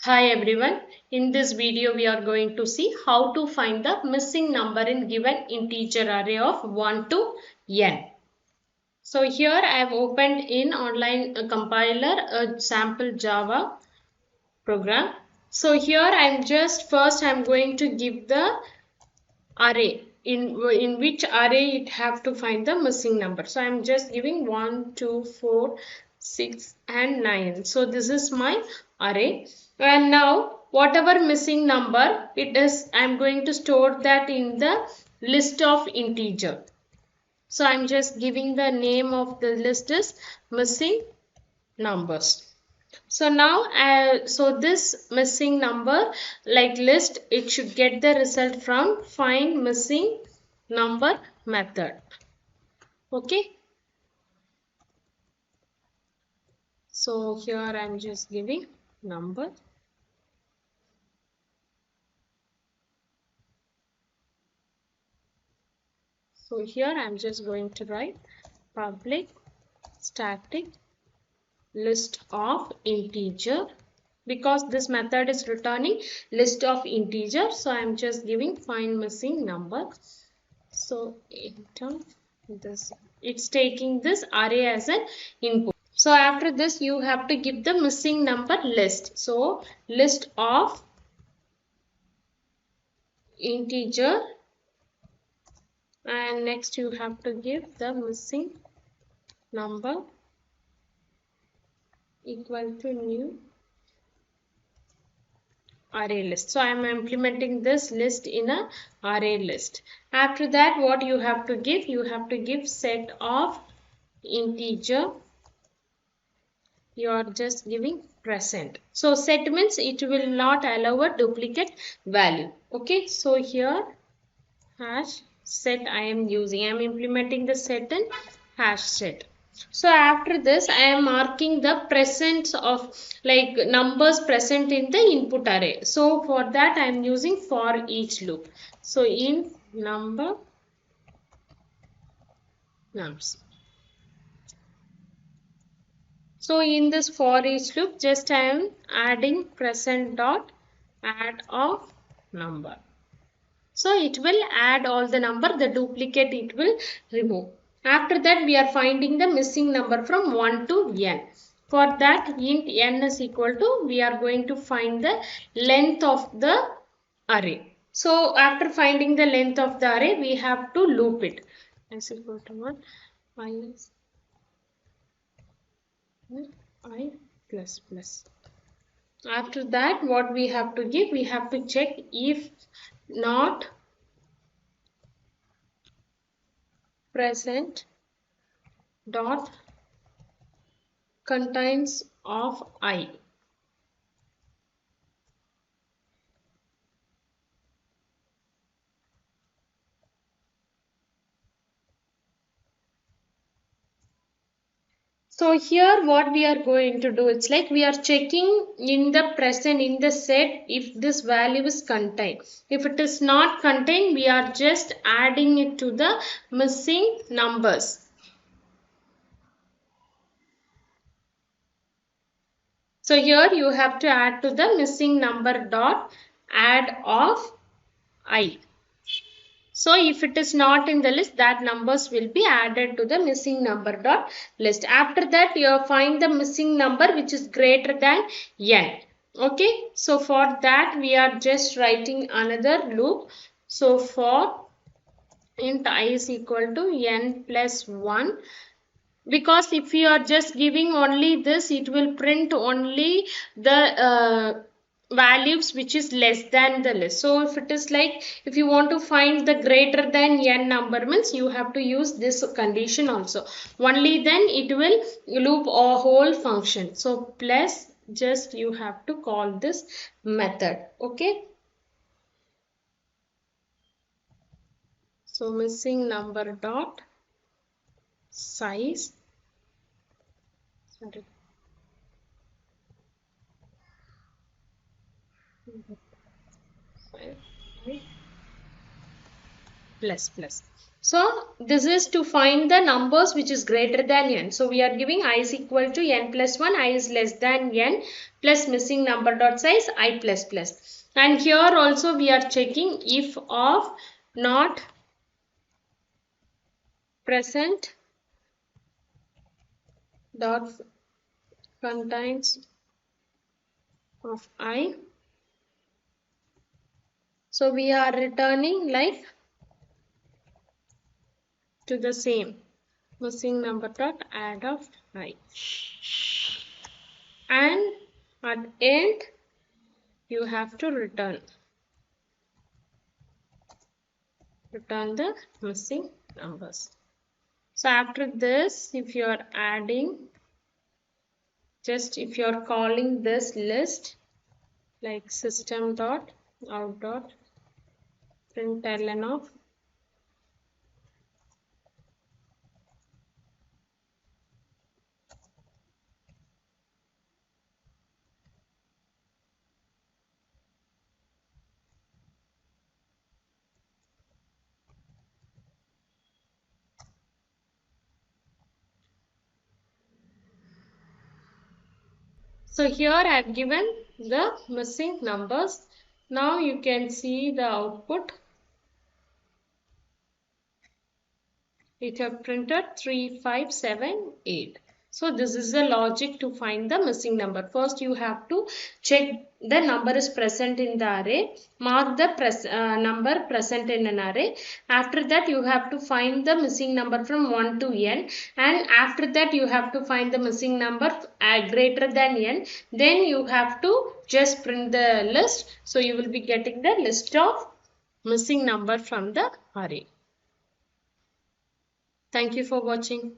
Hi everyone, in this video we are going to see how to find the missing number in given integer array of 1 to n. So here I have opened in online compiler a sample Java program. So here I'm going to give the array in which array it have to find the missing number. So I'm just giving 1 2 4 6 and 9. So this is my array, and now whatever missing number it is, I'm going to store that in the list of integer. So I'm just giving the name of the list is missing numbers. So now, so this missing number like list, it should get the result from find missing number method. Okay. So here I'm just giving number. So here I'm just going to write public static list of integer, because this method is returning list of integer. So I'm just giving find missing number. So enter this, it's taking this array as an input. So after this you have to give the missing number list. So list of integer, and next you have to give the missing number equal to new array list. So I am implementing this list in a array list. After that, what you have to give? You have to give set of integer. You are just giving present. So set means it will not allow a duplicate value. Okay, so here hash set I am using. I am implementing the set and hash set. So after this I am marking the presence of like numbers present in the input array. So for that I am using for each loop. So in number nums. So in this for each loop, just I am adding present dot add of number. So it will add all the number, the duplicate it will remove. After that we are finding the missing number from 1 to n. For that int n is equal to, we are going to find the length of the array. So after finding the length of the array, we have to loop it. S equal to 1 minus I plus plus. After that, what we have to give? We have to check if not present dot contains of I. So here what we are going to do, it's like we are checking in the present in the set if this value is contained. If it is not contained, we are just adding it to the missing numbers. So here you have to add to the missing number dot add of I. So if it is not in the list, that numbers will be added to the missing number dot list. After that, you find the missing number which is greater than n. Okay. So for that, we are just writing another loop. So for int I is equal to n plus 1. Because if you are just giving only this, it will print only the values which is less than the list. So if it is like, if you want to find the greater than n number, means you have to use this condition also. Only then it will loop a whole function. So plus, just you have to call this method. Okay. So missing number dot size. Sorry. Plus plus. So this is to find the numbers which is greater than n. So we are giving I is equal to n plus 1, I is less than n plus missing number dot size I plus plus. And here also we are checking if of not present dot contains of I. So we are returning like to the same missing number dot add of I. And at end you have to return the missing numbers. So after this, if you are adding, just if you are calling this list like system dot out dot println of so here I have given the missing numbers. Now you can see the output. It have printed 3578. So this is the logic to find the missing number. First you have to check the number is present in the array. Mark the number present in an array. After that you have to find the missing number from 1 to n. And after that you have to find the missing number greater than n. Then you have to just print the list. So you will be getting the list of missing number from the array. Thank you for watching.